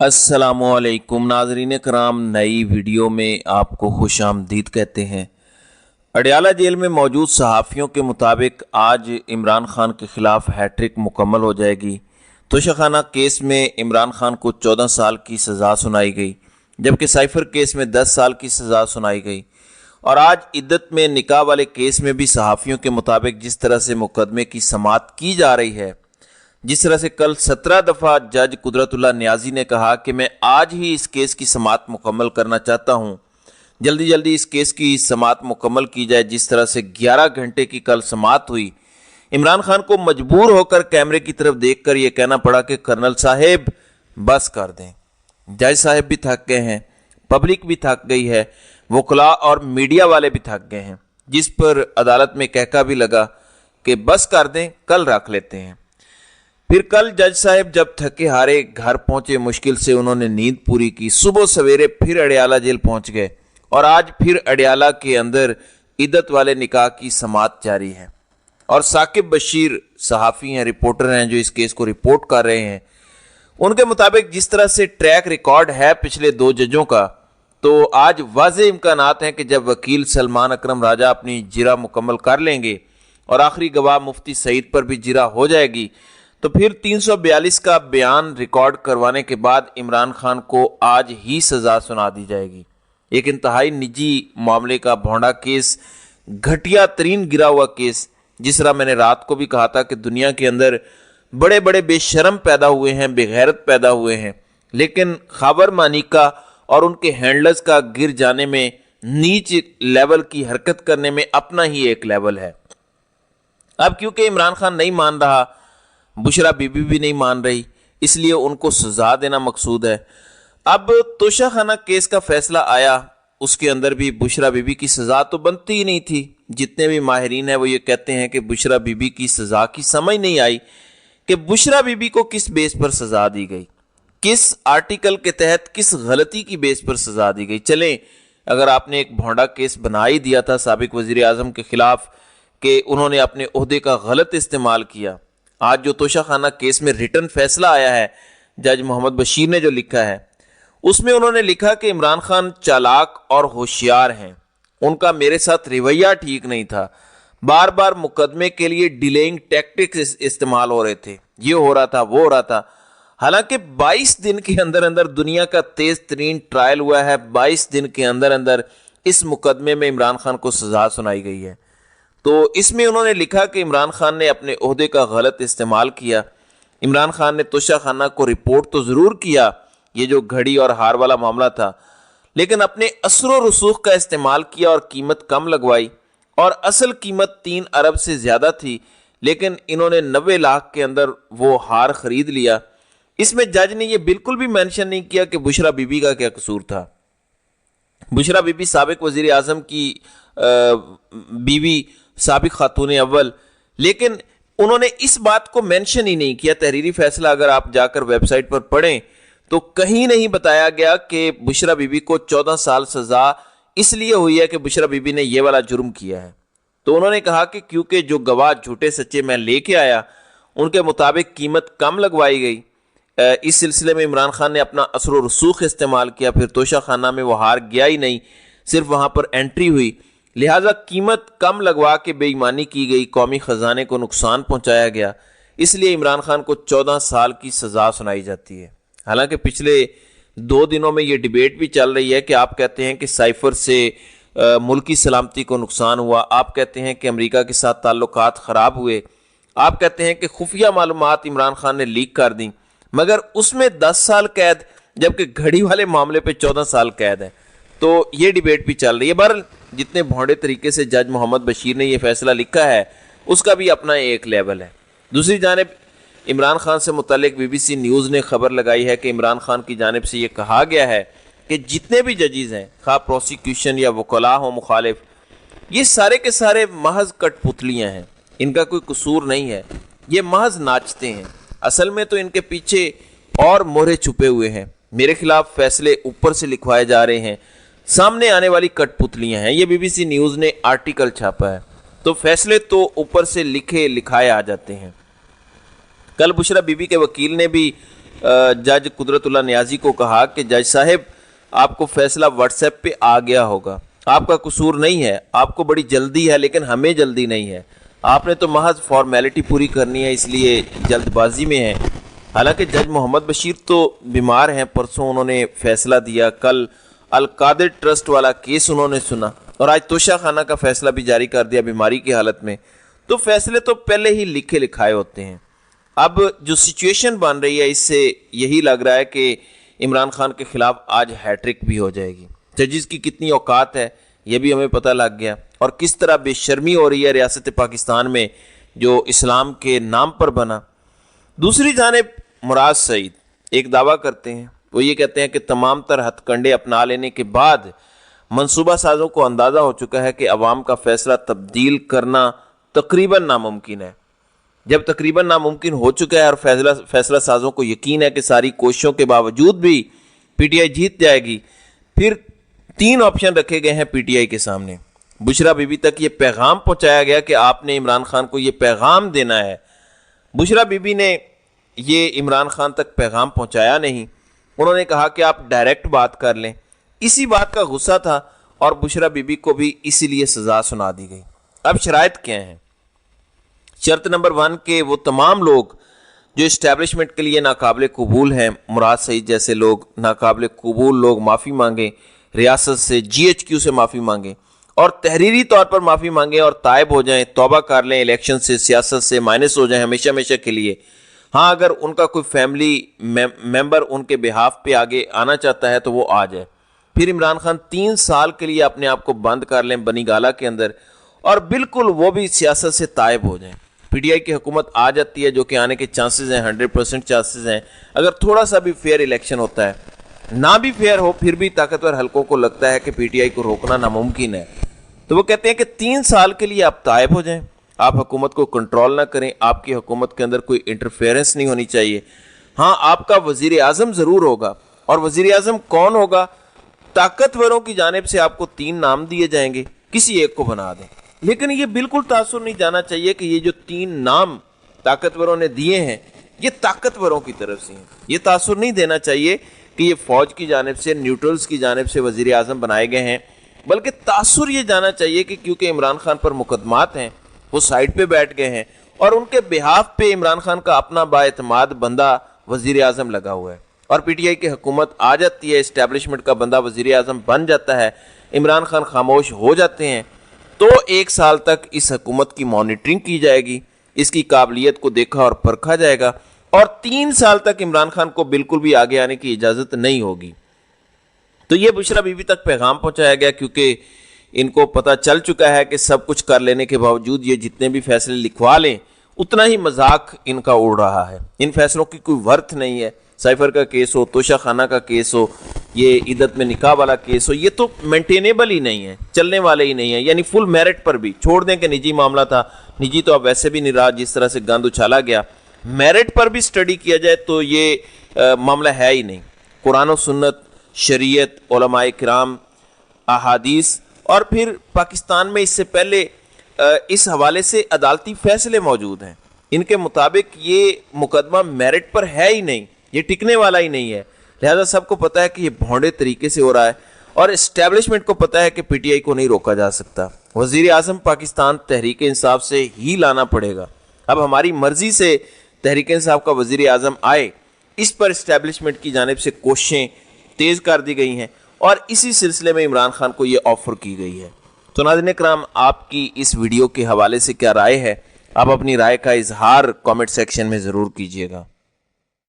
अस्सलामुअलैकुम नाजरीन कराम, नई वीडियो में आपको खुश आमदीद कहते हैं। अडयाला जेल में मौजूद सहाफ़ियों के मुताबिक आज इमरान खान के खिलाफ हैट्रिक मुकम्मल हो जाएगी। तोशाखाना केस में इमरान खान को 14 साल की सज़ा सुनाई गई, जबकि साइफर केस में 10 साल की सज़ा सुनाई गई। और आज इद्दत में निकाह वाले केस में भी सहाफ़ियों के मुताबिक जिस तरह से मुकदमे की समाअत की जा रही है, जिस तरह से कल 17 दफ़ा जज कुदरतुल्लाह नियाजी ने कहा कि मैं आज ही इस केस की समाअत मुकम्मल करना चाहता हूँ, जल्दी जल्दी इस केस की समाअत मुकम्मल की जाए। जिस तरह से 11 घंटे की कल समाअत हुई, इमरान खान को मजबूर होकर कैमरे की तरफ देखकर यह कहना पड़ा कि कर्नल साहेब बस कर दें। जज साहब भी थक गए हैं, पब्लिक भी थक गई है, वकला और मीडिया वाले भी थक गए हैं, जिस पर अदालत में कहका भी लगा कि बस कर दें, कल रख लेते हैं। फिर कल जज साहब जब थके हारे घर पहुंचे, मुश्किल से उन्होंने नींद पूरी की। सुबह सवेरे फिर अडयाला जेल पहुंच गए और आज फिर अडयाला के अंदर इद्दत वाले निकाह की समाअत जारी है। और साकिब बशीर सहाफ़ी हैं, रिपोर्टर हैं जो इस केस को रिपोर्ट कर रहे हैं। उनके मुताबिक जिस तरह से ट्रैक रिकॉर्ड है पिछले 2 जजों का, तो आज वाज़े इम्कानात हैं कि जब वकील सलमान अकरम राजा अपनी जिरा मुकम्मल कर लेंगे और आखिरी गवाह मुफ्ती सईद पर भी जिरा हो जाएगी, तो फिर 342 का बयान रिकॉर्ड करवाने के बाद इमरान खान को आज ही सज़ा सुना दी जाएगी। एक इंतहाई निजी मामले का भौंडा केस, घटिया तरीन गिरा हुआ केस, जिस तरह मैंने रात को भी कहा था कि दुनिया के अंदर बड़े बड़े बेशरम पैदा हुए हैं, बेगैरत पैदा हुए हैं, लेकिन खबर मानिका और उनके हैंडलर्स का गिर जाने में, नीच लेवल की हरकत करने में अपना ही एक लेवल है। अब क्योंकि इमरान खान नहीं मान रहा, बुशरा बीबी भी नहीं मान रही, इसलिए उनको सजा देना मकसूद है। अब तोशाखाना केस का फैसला आया, उसके अंदर भी बुशरा बीबी की सजा तो बनती ही नहीं थी। जितने भी माहिरीन हैं वो ये कहते हैं कि बुशरा बीबी की सजा की समझ नहीं आई कि बुशरा बीबी को किस बेस पर सजा दी गई, किस आर्टिकल के तहत किस गलती की बेस पर सजा दी गई। चलें, अगर आपने एक भौंडा केस बना ही दिया था साबिक वजीर आजम के खिलाफ कि उन्होंने अपने ओहदे का गलत इस्तेमाल किया, आज जो तोशाखाना केस में रिटर्न फैसला आया है, जज मोहम्मद बशीर ने जो लिखा है, उसमें उन्होंने लिखा कि इमरान खान चालाक और होशियार हैं, उनका मेरे साथ रवैया ठीक नहीं था, बार बार मुकदमे के लिए डिलेइंग टैक्टिक्स इस्तेमाल हो रहे थे, ये हो रहा था, वो हो रहा था। हालांकि 22 दिन के अंदर अंदर दुनिया का तेज तरीन ट्रायल हुआ है, 22 दिन के अंदर अंदर इस मुकदमे में इमरान खान को सजा सुनाई गई है। तो इसमें उन्होंने लिखा कि इमरान खान ने अपने ओहदे का गलत इस्तेमाल किया। इमरान खान ने तोशाखाना को रिपोर्ट तो ज़रूर किया, ये जो घड़ी और हार वाला मामला था, लेकिन अपने असर व रसूख का इस्तेमाल किया और कीमत कम लगवाई। और असल कीमत 3 अरब से ज़्यादा थी, लेकिन इन्होंने 90 लाख के अंदर वो हार खरीद लिया। इसमें जज ने यह बिल्कुल भी मेंशन नहीं किया कि बुशरा बीबी का क्या कसूर था। बुशरा बीबी साबिक वजीर आजम की बीवी, साबिक खातून अव्वल, लेकिन उन्होंने इस बात को मेंशन ही नहीं किया। तहरीरी फैसला अगर आप जाकर वेबसाइट पर पढ़ें तो कहीं नहीं बताया गया कि बुशरा बीबी को 14 साल सजा इसलिए हुई है कि बुशरा बीबी ने यह वाला जुर्म किया है। तो उन्होंने कहा कि क्योंकि जो गवाह झूठे सच्चे मैं लेके आया, उनके मुताबिक कीमत कम लगवाई गई। इस सिलसिले में इमरान खान ने अपना असर व रसूख इस्तेमाल किया, फिर तोशाखाना में वो हार गया ही नहीं, सिर्फ वहां पर एंट्री हुई, लिहाजा कीमत कम लगवा के बेईमानी की गई, कौमी खजाने को नुकसान पहुंचाया गया, इसलिए इमरान खान को 14 साल की सजा सुनाई जाती है। हालांकि पिछले 2 दिनों में ये डिबेट भी चल रही है कि आप कहते हैं कि साइफर से मुल्की सलामती को नुकसान हुआ, आप कहते हैं कि अमेरिका के साथ ताल्लुकात ख़राब हुए, आप कहते हैं कि खुफिया मालूमात इमरान खान ने लीक कर दी, मगर उसमें 10 साल कैद, जबकि घड़ी वाले मामले पे 14 साल कैद है। तो ये डिबेट भी चल रही है। बहरहाल जितने भौंडे तरीके से जज मोहम्मद बशीर ने यह फैसला लिखा है, उसका भी अपना एक लेवल है। दूसरी जानिब इमरान खान से मुतालिक BBC न्यूज़ ने खबर लगाई है कि इमरान खान की जानिब से ये कहा गया है कि जितने भी जजेस हैं, खा प्रोसिक्यूशन या वकला हो मुखालिफ, ये सारे के सारे महज कठपुतलियाँ हैं, इनका कोई कसूर नहीं है, ये महज नाचते हैं। असल में तो इनके पीछे और मोहरे छुपे हुए हैं, मेरे खिलाफ फैसले ऊपर से लिखवाए जा रहे हैं, सामने आने वाली कठपुतलियां हैं। ये BBC न्यूज़ ने आर्टिकल छापा है, तो फैसले तो ऊपर से लिखे लिखाए आ जाते हैं। कल बुशरा बीबी के वकील ने भी जज कुदरतुल्लाह नियाजी को कहा कि जज साहब आपको फैसला व्हाट्सएप पे आ गया होगा, आपका कसूर नहीं है, आपको बड़ी जल्दी है लेकिन हमें जल्दी नहीं है, आपने तो महज फॉर्मेलिटी पूरी करनी है इसलिए जल्दबाजी में है। हालांकि जज मोहम्मद बशीर तो बीमार हैं, परसों उन्होंने फैसला दिया, कल अल-कादिर ट्रस्ट वाला केस उन्होंने सुना और आज तोशा खाना का फैसला भी जारी कर दिया बीमारी की हालत में। तो फैसले तो पहले ही लिखे लिखाए होते हैं। अब जो सिचुएशन बन रही है इससे यही लग रहा है कि इमरान खान के खिलाफ आज हैट्रिक भी हो जाएगी। जजिस की कितनी औकात है ये भी हमें पता लग गया और किस तरह बेशर्मी हो रही है रियासत पाकिस्तान में जो इस्लाम के नाम पर बना। दूसरी जानिब मुराद सईद एक दावा करते हैं, वो ये कहते हैं कि तमाम तर हथकंडे अपना लेने के बाद मंसूबा साजों को अंदाज़ा हो चुका है कि अवाम का फैसला तब्दील करना तकरीबन नामुमकिन है। जब तकरीबन नामुमकिन हो चुका है और फैसला साजों को यकीन है कि सारी कोशिशों के बावजूद भी पीटीआई जीत जाएगी, फिर 3 ऑप्शन रखे गए हैं पीटीआई के सामने। बुशरा बीबी तक ये पैगाम पहुंचाया गया कि आपने इमरान खान को ये पैगाम देना है। बुशरा बीबी ने ये इमरान खान तक पैगाम पहुंचाया नहीं, उन्होंने कहा कि आप डायरेक्ट बात कर लें। इसी बात का गुस्सा था और बुशरा बीबी को भी इसीलिए सज़ा सुना दी गई। अब शराइत क्या हैं? शर्त नंबर 1 के वो तमाम लोग जो इस्टेब्लिशमेंट के लिए नाकाबिल कबूल हैं, मुराद सईद जैसे लोग नाकाबिल कबूल लोग माफ़ी मांगें, रियासत से GHQ से माफ़ी मांगें और तहरीरी तौर पर माफ़ी मांगें और तायब हो जाएं, तौबा कर लें, इलेक्शन से सियासत से माइनस हो जाएं हमेशा हमेशा के लिए। हाँ, अगर उनका कोई फैमिली मेंबर उनके बिहाफ पे आगे आना चाहता है तो वो आ जाए। फिर इमरान खान 3 साल के लिए अपने आप को बंद कर लें बनीगाला के अंदर और बिल्कुल वो भी सियासत से तायब हो जाएं। पीटीआई की हुकूमत आ जाती है जो कि आने के चांसेस हैं, 100% चांसेस हैं। अगर थोड़ा सा भी फेयर इलेक्शन होता है, ना भी फेयर हो फिर भी ताकतवर हलकों को लगता है कि पीटीआई को रोकना नामुमकिन है, तो वो कहते हैं कि 3 साल के लिए आप तायब हो जाएं, आप हुकूमत को कंट्रोल ना करें, आपकी हुकूमत के अंदर कोई इंटरफेरेंस नहीं होनी चाहिए। हाँ, आपका वजीर आज़म ज़रूर होगा और वजीर आज़म कौन होगा? ताकतवरों की जानिब से आपको 3 नाम दिए जाएंगे, किसी एक को बना दें। लेकिन ये बिल्कुल तासुर नहीं जाना चाहिए कि ये जो 3 नाम ताकतवरों ने दिए हैं ये ताकतवरों की तरफ से हैं। ये तासुर नहीं देना चाहिए कि ये फौज की जानिब से, न्यूट्रल्स की जानिब से वजीर आज़म बनाए गए हैं, बल्कि तासुर ये जाना चाहिए कि क्योंकि इमरान खान पर मुकदमात हैं, वो साइड पे बैठ गए हैं और उनके बिहाफ पे इमरान खान का अपना बाएतमाद बंदा वजीर आज़म लगा हुआ है और पीटीआई की हुकूमत आ जाती है, इस्टेब्लिशमेंट का बंदा वजीर आज़म बन जाता है, इमरान खान खामोश हो जाते हैं, तो 1 साल तक इस हुकूमत की मॉनिटरिंग की जाएगी, इसकी काबिलियत को देखा और परखा जाएगा और 3 साल तक इमरान खान को बिल्कुल भी आगे आने की इजाज़त नहीं होगी। तो ये बुशरा बीबी तक पैगाम पहुंचाया गया क्योंकि इनको पता चल चुका है कि सब कुछ कर लेने के बावजूद ये जितने भी फैसले लिखवा लें उतना ही मजाक इनका उड़ रहा है। इन फैसलों की कोई वर्थ नहीं है। साइफर का केस हो, तोशा खाना का केस हो, ये इद्दत में निकाह वाला केस हो, ये तो मेंटेनेबल ही नहीं है, चलने वाले ही नहीं है। यानी फुल मेरिट पर भी छोड़ दें कि निजी मामला था, निजी तो अब वैसे भी नहीं रहा जिस तरह से गंद उछाला गया, मेरिट पर भी स्टडी किया जाए तो ये मामला है ही नहीं। कुरान और सुन्नत, शरीयत, उलमाए किराम, अहादीस और फिर पाकिस्तान में इससे पहले इस हवाले से अदालती फैसले मौजूद हैं। इनके मुताबिक ये मुकदमा मेरिट पर है ही नहीं, ये टिकने वाला ही नहीं है। लिहाजा सबको पता है कि ये भौंडे तरीके से हो रहा है और इस्टेब्लिशमेंट को पता है कि पीटीआई को नहीं रोका जा सकता। वज़ीर आज़म पाकिस्तान तहरीक इंसाफ से ही लाना पड़ेगा। अब हमारी मर्जी से तहरीक इंसाफ का वज़ीर आज़म आए, इस पर इस्टेब्लिशमेंट की जानिब से कोशिशें तेज़ कर दी गई हैं और इसी सिलसिले में इमरान खान को ये ऑफ़र की गई है। तो नाज़रीन इकराम, आपकी इस वीडियो के हवाले से क्या राय है? आप अपनी राय का इजहार कमेंट सेक्शन में ज़रूर कीजिएगा।